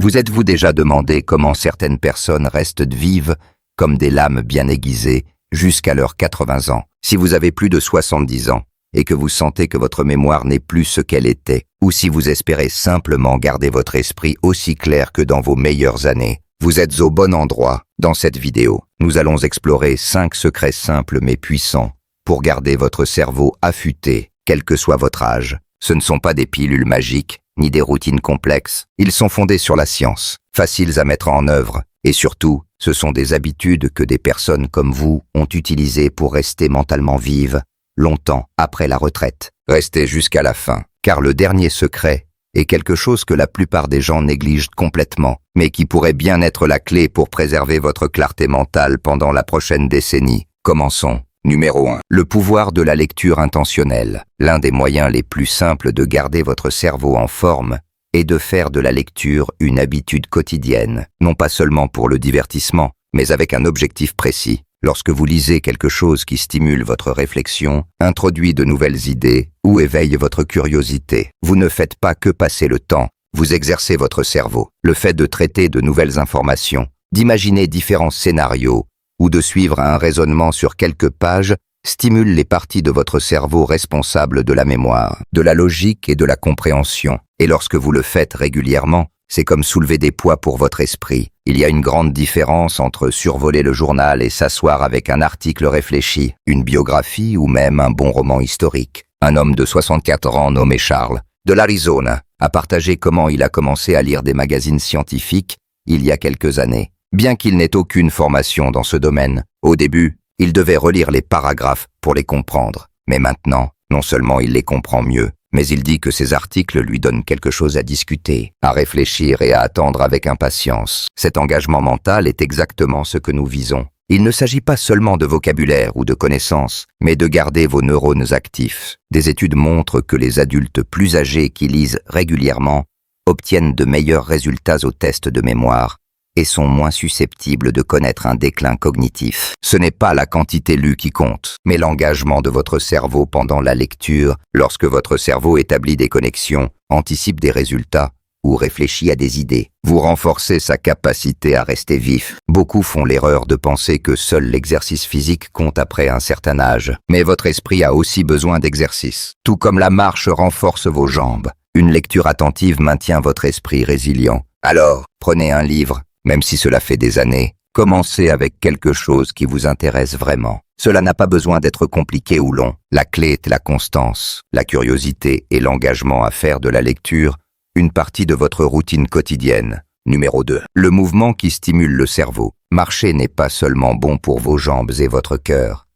Vous êtes-vous déjà demandé comment certaines personnes restent vives comme des lames bien aiguisées jusqu'à leurs 80 ans? Si vous avez plus de 70 ans et que vous sentez que votre mémoire n'est plus ce qu'elle était, ou si vous espérez simplement garder votre esprit aussi clair que dans vos meilleures années, vous êtes au bon endroit. Dans cette vidéo, nous allons explorer 5 secrets simples mais puissants pour garder votre cerveau affûté, quel que soit votre âge. Ce ne sont pas des pilules magiques, ni des routines complexes. Ils sont fondés sur la science, faciles à mettre en œuvre, et surtout, ce sont des habitudes que des personnes comme vous ont utilisées pour rester mentalement vives, longtemps après la retraite. Restez jusqu'à la fin, car le dernier secret est quelque chose que la plupart des gens négligent complètement, mais qui pourrait bien être la clé pour préserver votre clarté mentale pendant la prochaine décennie. Commençons. Numéro 1. Le pouvoir de la lecture intentionnelle. L'un des moyens les plus simples de garder votre cerveau en forme est de faire de la lecture une habitude quotidienne, non pas seulement pour le divertissement, mais avec un objectif précis. Lorsque vous lisez quelque chose qui stimule votre réflexion, introduit de nouvelles idées ou éveille votre curiosité, vous ne faites pas que passer le temps, vous exercez votre cerveau. Le fait de traiter de nouvelles informations, d'imaginer différents scénarios, ou de suivre un raisonnement sur quelques pages stimule les parties de votre cerveau responsables de la mémoire, de la logique et de la compréhension. Et lorsque vous le faites régulièrement, c'est comme soulever des poids pour votre esprit. Il y a une grande différence entre survoler le journal et s'asseoir avec un article réfléchi, une biographie ou même un bon roman historique. Un homme de 64 ans nommé Charles, de l'Arizona, a partagé comment il a commencé à lire des magazines scientifiques il y a quelques années. Bien qu'il n'ait aucune formation dans ce domaine, au début, il devait relire les paragraphes pour les comprendre. Mais maintenant, non seulement il les comprend mieux, mais il dit que ces articles lui donnent quelque chose à discuter, à réfléchir et à attendre avec impatience. Cet engagement mental est exactement ce que nous visons. Il ne s'agit pas seulement de vocabulaire ou de connaissances, mais de garder vos neurones actifs. Des études montrent que les adultes plus âgés qui lisent régulièrement obtiennent de meilleurs résultats aux tests de mémoire et sont moins susceptibles de connaître un déclin cognitif. Ce n'est pas la quantité lue qui compte, mais l'engagement de votre cerveau pendant la lecture. Lorsque votre cerveau établit des connexions, anticipe des résultats ou réfléchit à des idées, vous renforcez sa capacité à rester vif. Beaucoup font l'erreur de penser que seul l'exercice physique compte après un certain âge, mais votre esprit a aussi besoin d'exercice. Tout comme la marche renforce vos jambes, une lecture attentive maintient votre esprit résilient. Alors, prenez un livre. Même si cela fait des années, commencez avec quelque chose qui vous intéresse vraiment. Cela n'a pas besoin d'être compliqué ou long. La clé est la constance, la curiosité et l'engagement à faire de la lecture une partie de votre routine quotidienne. Numéro 2. Le mouvement qui stimule le cerveau. Marcher n'est pas seulement bon pour vos jambes et votre cœur.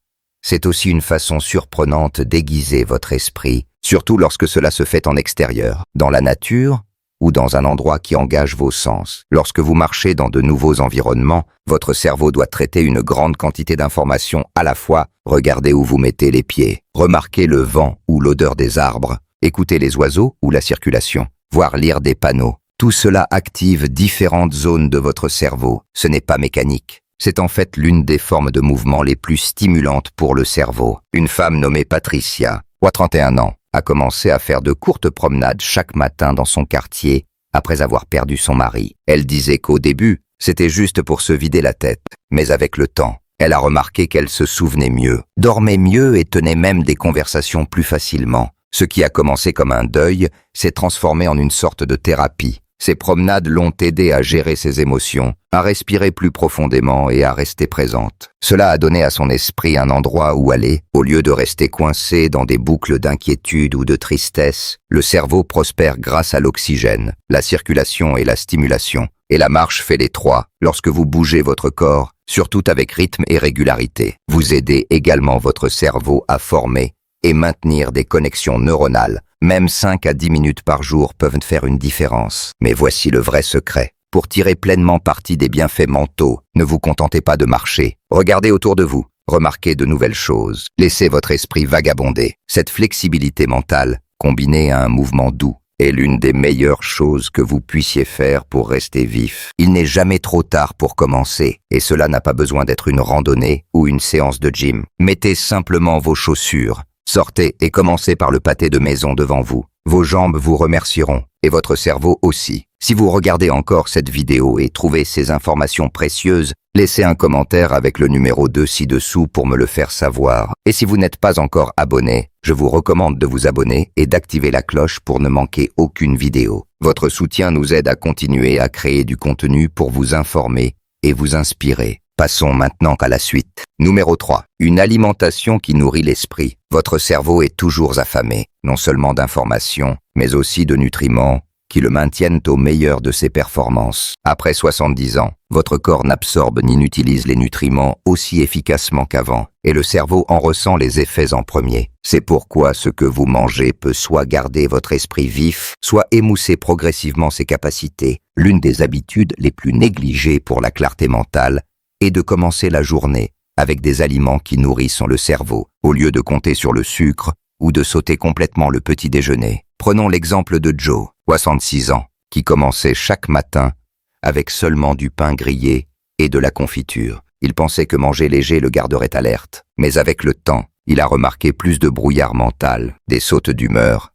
C'est aussi une façon surprenante d'aiguiser votre esprit, surtout lorsque cela se fait en extérieur, dans la nature, ou dans un endroit qui engage vos sens. Lorsque vous marchez dans de nouveaux environnements, votre cerveau doit traiter une grande quantité d'informations à la fois. Regardez où vous mettez les pieds, remarquez le vent ou l'odeur des arbres, écoutez les oiseaux ou la circulation, voire lire des panneaux. Tout cela active différentes zones de votre cerveau. Ce n'est pas mécanique. C'est en fait l'une des formes de mouvement les plus stimulantes pour le cerveau. Une femme nommée Patricia, à 31 ans, a commencé à faire de courtes promenades chaque matin dans son quartier après avoir perdu son mari. Elle disait qu'au début, c'était juste pour se vider la tête. Mais avec le temps, elle a remarqué qu'elle se souvenait mieux, dormait mieux et tenait même des conversations plus facilement. Ce qui a commencé comme un deuil s'est transformé en une sorte de thérapie. Ces promenades l'ont aidée à gérer ses émotions, à respirer plus profondément et à rester présente. Cela a donné à son esprit un endroit où aller. Au lieu de rester coincé dans des boucles d'inquiétude ou de tristesse, le cerveau prospère grâce à l'oxygène, la circulation et la stimulation. Et la marche fait les trois. Lorsque vous bougez votre corps, surtout avec rythme et régularité, vous aidez également votre cerveau à former et maintenir des connexions neuronales. Même 5 à 10 minutes par jour peuvent faire une différence. Mais voici le vrai secret. Pour tirer pleinement parti des bienfaits mentaux, ne vous contentez pas de marcher. Regardez autour de vous, remarquez de nouvelles choses. Laissez votre esprit vagabonder. Cette flexibilité mentale, combinée à un mouvement doux, est l'une des meilleures choses que vous puissiez faire pour rester vif. Il n'est jamais trop tard pour commencer, et cela n'a pas besoin d'être une randonnée ou une séance de gym. Mettez simplement vos chaussures. Sortez et commencez par le pâté de maison devant vous. vos jambes vous remercieront, et votre cerveau aussi. Si vous regardez encore cette vidéo et trouvez ces informations précieuses, laissez un commentaire avec le numéro 2 ci-dessous pour me le faire savoir. Et si vous n'êtes pas encore abonné, je vous recommande de vous abonner et d'activer la cloche pour ne manquer aucune vidéo. Votre soutien nous aide à continuer à créer du contenu pour vous informer et vous inspirer. Passons maintenant à la suite. Numéro 3. Une alimentation qui nourrit l'esprit. Votre cerveau est toujours affamé, non seulement d'informations, mais aussi de nutriments qui le maintiennent au meilleur de ses performances. Après 70 ans, votre corps n'absorbe ni n'utilise les nutriments aussi efficacement qu'avant, et le cerveau en ressent les effets en premier. C'est pourquoi ce que vous mangez peut soit garder votre esprit vif, soit émousser progressivement ses capacités. L'une des habitudes les plus négligées pour la clarté mentale est de commencer la journée avec des aliments qui nourrissent le cerveau, au lieu de compter sur le sucre ou de sauter complètement le petit déjeuner. Prenons l'exemple de Joe, 66 ans, qui commençait chaque matin avec seulement du pain grillé et de la confiture. Il pensait que manger léger le garderait alerte, mais avec le temps, il a remarqué plus de brouillard mental, des sautes d'humeur,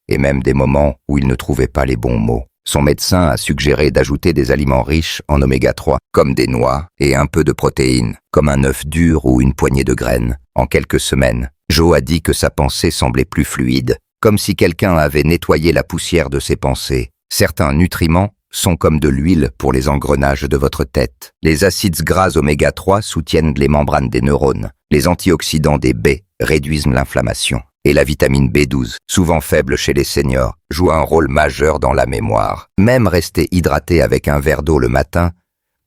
et même des moments où il ne trouvait pas les bons mots. Son médecin a suggéré d'ajouter des aliments riches en oméga 3, comme des noix et un peu de protéines, comme un œuf dur ou une poignée de graines. En quelques semaines, Joe a dit que sa pensée semblait plus fluide, comme si quelqu'un avait nettoyé la poussière de ses pensées. Certains nutriments sont comme de l'huile pour les engrenages de votre tête. Les acides gras oméga 3 soutiennent les membranes des neurones. Les antioxydants des baies réduisent l'inflammation. Et la vitamine B12, souvent faible chez les seniors, joue un rôle majeur dans la mémoire. Même rester hydraté avec un verre d'eau le matin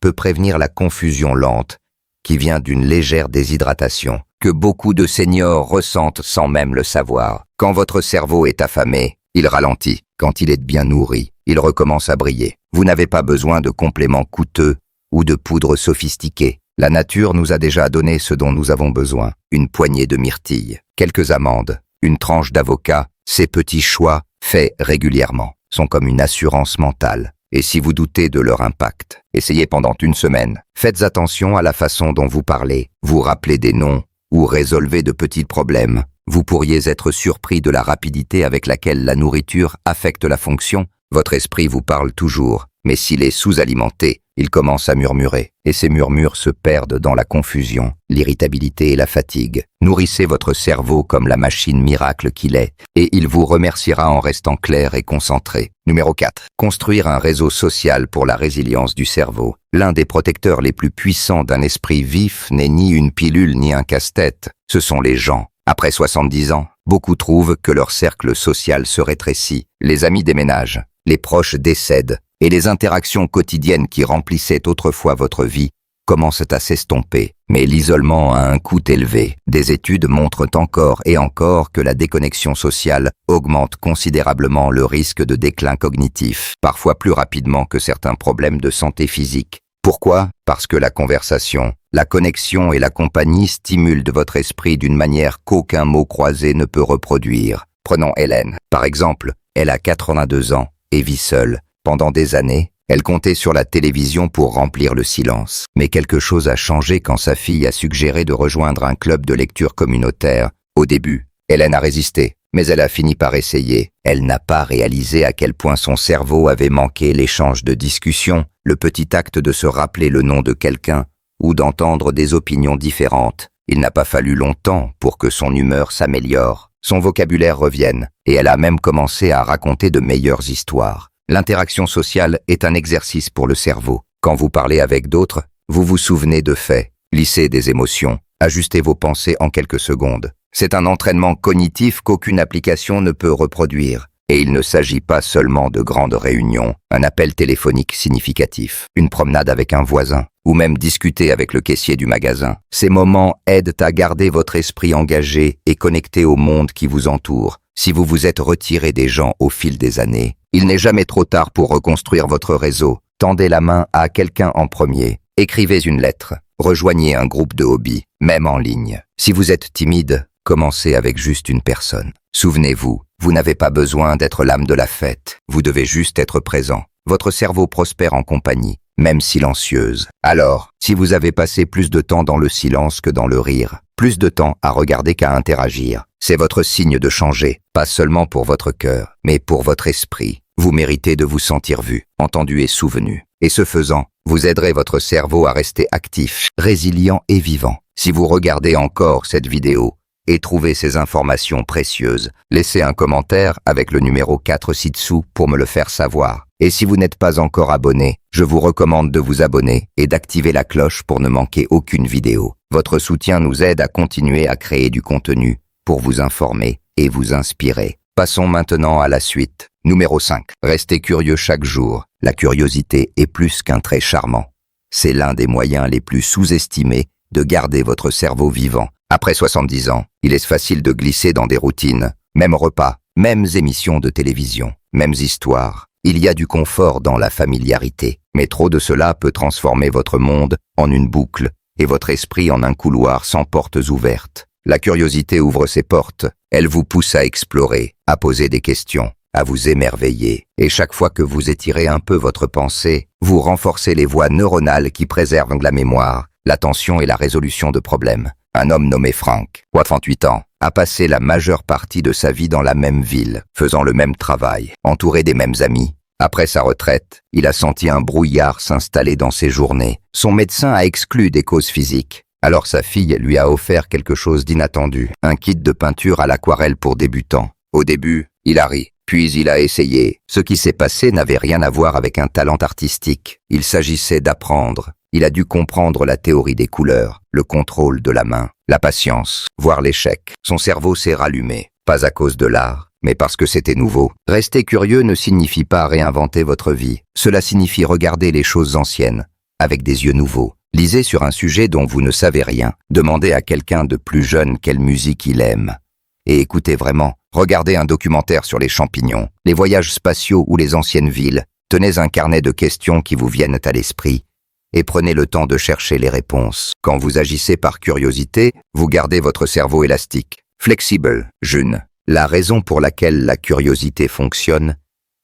peut prévenir la confusion lente qui vient d'une légère déshydratation que beaucoup de seniors ressentent sans même le savoir. Quand votre cerveau est affamé, il ralentit. Quand il est bien nourri, il recommence à briller. Vous n'avez pas besoin de compléments coûteux ou de poudres sophistiquées. La nature nous a déjà donné ce dont nous avons besoin. Une poignée de myrtilles, quelques amandes, une tranche d'avocat. Ces petits choix, faits régulièrement, sont comme une assurance mentale. Et si vous doutez de leur impact, essayez pendant une semaine. Faites attention à la façon dont vous parlez, vous rappelez des noms ou résolvez de petits problèmes. Vous pourriez être surpris de la rapidité avec laquelle la nourriture affecte la fonction. Votre esprit vous parle toujours, mais s'il est sous-alimenté, il commence à murmurer, et ces murmures se perdent dans la confusion, l'irritabilité et la fatigue. Nourrissez votre cerveau comme la machine miracle qu'il est, et il vous remerciera en restant clair et concentré. Numéro 4. Construire un réseau social pour la résilience du cerveau. L'un des protecteurs les plus puissants d'un esprit vif n'est ni une pilule ni un casse-tête, ce sont les gens. Après 70 ans, beaucoup trouvent que leur cercle social se rétrécit, les amis déménagent, les proches décèdent, et les interactions quotidiennes qui remplissaient autrefois votre vie commencent à s'estomper. Mais l'isolement a un coût élevé. Des études montrent encore et encore que la déconnexion sociale augmente considérablement le risque de déclin cognitif, parfois plus rapidement que certains problèmes de santé physique. Pourquoi? Parce que la conversation, la connexion et la compagnie stimulent de votre esprit d'une manière qu'aucun mot croisé ne peut reproduire. Prenons Hélène. Par exemple, elle a 82 ans et vit seule. Pendant des années, elle comptait sur la télévision pour remplir le silence. Mais quelque chose a changé quand sa fille a suggéré de rejoindre un club de lecture communautaire. Au début, Hélène a résisté, mais elle a fini par essayer. Elle n'a pas réalisé à quel point son cerveau avait manqué l'échange de discussion, le petit acte de se rappeler le nom de quelqu'un ou d'entendre des opinions différentes. Il n'a pas fallu longtemps pour que son humeur s'améliore, son vocabulaire revienne, et elle a même commencé à raconter de meilleures histoires. L'interaction sociale est un exercice pour le cerveau. Quand vous parlez avec d'autres, vous vous souvenez de faits, lissez des émotions, ajustez vos pensées en quelques secondes. C'est un entraînement cognitif qu'aucune application ne peut reproduire. Et il ne s'agit pas seulement de grandes réunions, un appel téléphonique significatif, une promenade avec un voisin, ou même discuter avec le caissier du magasin. Ces moments aident à garder votre esprit engagé et connecté au monde qui vous entoure. Si vous vous êtes retiré des gens au fil des années, il n'est jamais trop tard pour reconstruire votre réseau. Tendez la main à quelqu'un en premier. Écrivez une lettre. Rejoignez un groupe de hobby, même en ligne. Si vous êtes timide, commencez avec juste une personne. Souvenez-vous, vous n'avez pas besoin d'être l'âme de la fête. Vous devez juste être présent. Votre cerveau prospère en compagnie, même silencieuse. Alors, si vous avez passé plus de temps dans le silence que dans le rire, plus de temps à regarder qu'à interagir. C'est votre signe de changer, pas seulement pour votre cœur, mais pour votre esprit. Vous méritez de vous sentir vu, entendu et souvenu. Et ce faisant, vous aiderez votre cerveau à rester actif, résilient et vivant. Si vous regardez encore cette vidéo et trouvez ces informations précieuses, laissez un commentaire avec le numéro 4 ci-dessous pour me le faire savoir. Et si vous n'êtes pas encore abonné, je vous recommande de vous abonner et d'activer la cloche pour ne manquer aucune vidéo. Votre soutien nous aide à continuer à créer du contenu pour vous informer et vous inspirer. Passons maintenant à la suite. Numéro 5. Restez curieux chaque jour. La curiosité est plus qu'un trait charmant. C'est l'un des moyens les plus sous-estimés de garder votre cerveau vivant. Après 70 ans, il est facile de glisser dans des routines. Mêmes repas, mêmes émissions de télévision, mêmes histoires. Il y a du confort dans la familiarité. Mais trop de cela peut transformer votre monde en une boucle et votre esprit en un couloir sans portes ouvertes. La curiosité ouvre ses portes. Elle vous pousse à explorer, à poser des questions, à vous émerveiller. Et chaque fois que vous étirez un peu votre pensée, vous renforcez les voies neuronales qui préservent la mémoire, l'attention et la résolution de problèmes. Un homme nommé Frank, 38 ans, a passé la majeure partie de sa vie dans la même ville, faisant le même travail, entouré des mêmes amis. Après sa retraite, il a senti un brouillard s'installer dans ses journées. Son médecin a exclu des causes physiques. Alors sa fille lui a offert quelque chose d'inattendu, un kit de peinture à l'aquarelle pour débutants. Au début, il a ri, puis il a essayé. Ce qui s'est passé n'avait rien à voir avec un talent artistique. Il s'agissait d'apprendre. Il a dû comprendre la théorie des couleurs, le contrôle de la main, la patience, voire l'échec. Son cerveau s'est rallumé, pas à cause de l'art, mais parce que c'était nouveau. Rester curieux ne signifie pas réinventer votre vie. Cela signifie regarder les choses anciennes, avec des yeux nouveaux. Lisez sur un sujet dont vous ne savez rien. Demandez à quelqu'un de plus jeune quelle musique il aime. Et écoutez vraiment. Regardez un documentaire sur les champignons, les voyages spatiaux ou les anciennes villes. Tenez un carnet de questions qui vous viennent à l'esprit. Et prenez le temps de chercher les réponses. Quand vous agissez par curiosité, vous gardez votre cerveau élastique, flexible, jeune. La raison pour laquelle la curiosité fonctionne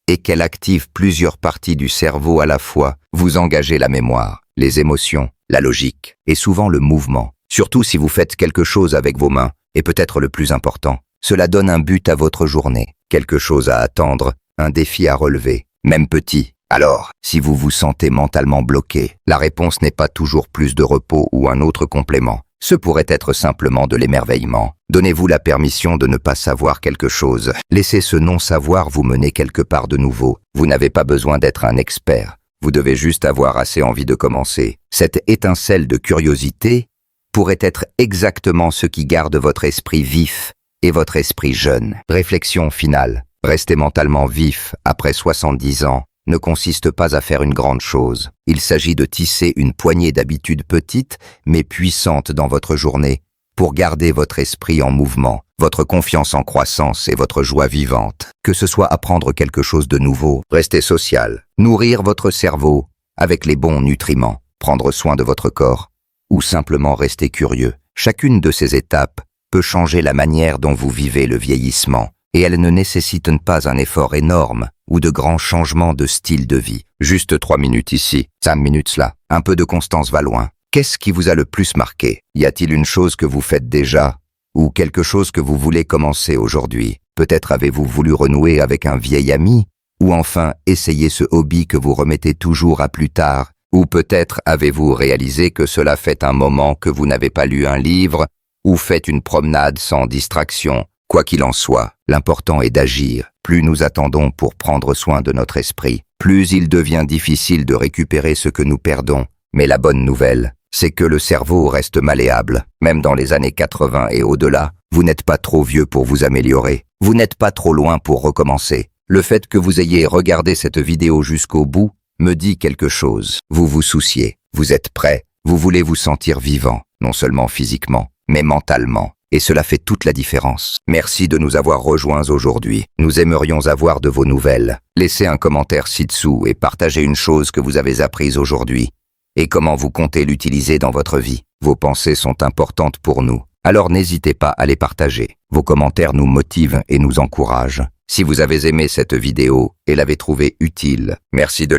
est qu'elle active plusieurs parties du cerveau à la fois. Vous engagez la mémoire, les émotions, la logique et souvent le mouvement. Surtout si vous faites quelque chose avec vos mains, et peut-être le plus important, cela donne un but à votre journée, quelque chose à attendre, un défi à relever, même petit. Alors, si vous vous sentez mentalement bloqué, la réponse n'est pas toujours plus de repos ou un autre complément. Ce pourrait être simplement de l'émerveillement. Donnez-vous la permission de ne pas savoir quelque chose. Laissez ce non-savoir vous mener quelque part de nouveau. Vous n'avez pas besoin d'être un expert. Vous devez juste avoir assez envie de commencer. Cette étincelle de curiosité pourrait être exactement ce qui garde votre esprit vif et votre esprit jeune. Réflexion finale. Rester mentalement vif après 70 ans ne consiste pas à faire une grande chose. Il s'agit de tisser une poignée d'habitudes petites mais puissantes dans votre journée pour garder votre esprit en mouvement, votre confiance en croissance et votre joie vivante. Que ce soit apprendre quelque chose de nouveau, rester social, nourrir votre cerveau avec les bons nutriments, prendre soin de votre corps ou simplement rester curieux. Chacune de ces étapes peut changer la manière dont vous vivez le vieillissement. Et elles ne nécessitent pas un effort énorme ou de grands changements de style de vie. Juste 3 minutes ici, 5 minutes là. Un peu de constance va loin. Qu'est-ce qui vous a le plus marqué? Y a-t-il une chose que vous faites déjà? Ou quelque chose que vous voulez commencer aujourd'hui? Peut-être avez-vous voulu renouer avec un vieil ami? Ou enfin essayer ce hobby que vous remettez toujours à plus tard? Ou peut-être avez-vous réalisé que cela fait un moment que vous n'avez pas lu un livre ou fait une promenade sans distraction? Quoi qu'il en soit, l'important est d'agir. Plus nous attendons pour prendre soin de notre esprit, plus il devient difficile de récupérer ce que nous perdons. Mais la bonne nouvelle, c'est que le cerveau reste malléable. Même dans les années 80 et au-delà, vous n'êtes pas trop vieux pour vous améliorer. Vous n'êtes pas trop loin pour recommencer. Le fait que vous ayez regardé cette vidéo jusqu'au bout me dit quelque chose. Vous vous souciez, vous êtes prêt, vous voulez vous sentir vivant, non seulement physiquement, mais mentalement. Et cela fait toute la différence. Merci de nous avoir rejoints aujourd'hui. Nous aimerions avoir de vos nouvelles. Laissez un commentaire ci-dessous et partagez une chose que vous avez apprise aujourd'hui et comment vous comptez l'utiliser dans votre vie. Vos pensées sont importantes pour nous, alors n'hésitez pas à les partager. Vos commentaires nous motivent et nous encouragent. Si vous avez aimé cette vidéo et l'avez trouvée utile, merci de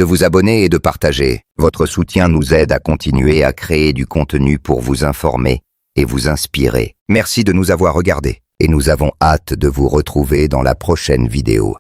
vous abonner et de partager. Votre soutien nous aide à continuer à créer du contenu pour vous informer et vous inspirer. Merci de nous avoir regardés et nous avons hâte de vous retrouver dans la prochaine vidéo.